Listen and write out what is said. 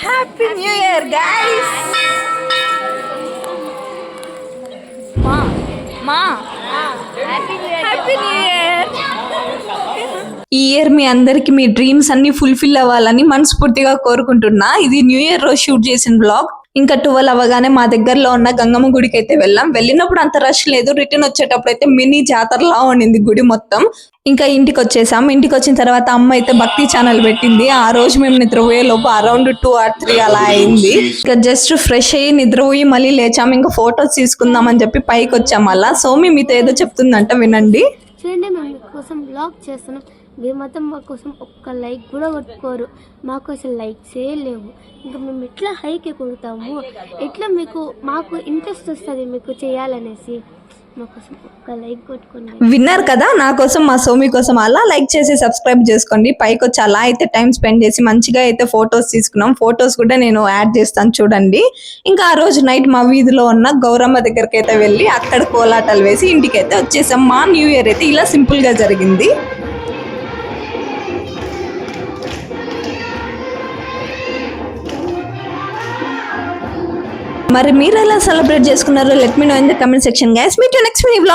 Happy new year guys. మా happy new year. ఈ year మీ అందరికి మీ డ్రీమ్స్ అన్ని ఫుల్ఫిల్ అవ్వాలని మనస్ఫూర్తిగా కోరుకుంటున్నా. ఇది న్యూ ఇయర్ రోజు షూట్ చేసిన బ్లాగ్. ఇంకా 12 అవ్వగానే మా దగ్గరలో ఉన్న గంగమ్మ గుడికి అయితే వెళ్ళినప్పుడు అంత రష్ లేదు. రిటర్న్ వచ్చేటప్పుడు అయితే మినీ జాతరలా ఉండింది గుడి మొత్తం. ఇంకా ఇంటికి వచ్చేసాం. ఇంటికి వచ్చిన తర్వాత అమ్మ అయితే భక్తి ఛానల్ పెట్టింది. ఆ రోజు మేము నిద్రపోయే లోపు అరౌండ్ 2 or 3 అలా అయింది. ఇంకా జస్ట్ ఫ్రెష్ అయ్యి నిద్రపోయి మళ్ళీ లేచాము. ఇంకా ఫొటోస్ తీసుకుందాం అని చెప్పి పైకి వచ్చాం. అలా సోమి మీతో ఏదో చెప్తుందంట, వినండి. చూడండి, మేము మీకోసం బ్లాగ్ చేస్తున్నాం. మీరు మాత్రం మా కోసం ఒక్క లైక్ కూడా కొట్టుకోరు. మాకు అసలు లైక్సే లేవు. ఇంకా మేము ఎట్లా హైక్ కొడతాము, ఎట్లా మాకు ఇంట్రెస్ట్ వస్తుంది మీకు చేయాలనేసి. మా కోసం ఒక్క లైక్ కొట్టుకోండి. విన్నారు కదా, నా కోసం మా సోమి కోసం అలా లైక్ చేసి సబ్స్క్రైబ్ చేసుకోండి. పైకి వచ్చి అలా అయితే టైం స్పెండ్ చేసి మంచిగా అయితే ఫొటోస్ తీసుకున్నాం. ఫొటోస్ కూడా నేను యాడ్ చేస్తాను చూడండి. ఇంకా ఆ రోజు నైట్ మా వీధిలో ఉన్న గౌరమ్మ దగ్గరికి అయితే వెళ్ళి అక్కడ కోలాటాలు వేసి ఇంటికి అయితే వచ్చేసాం. మా న్యూ ఇయర్ అయితే ఇలా సింపుల్ గా జరిగింది. మరి మీరు ఎలా సెలబ్రేట్ చేసుకున్నారో let me know in the comment section guys. Meet you next mini vlog.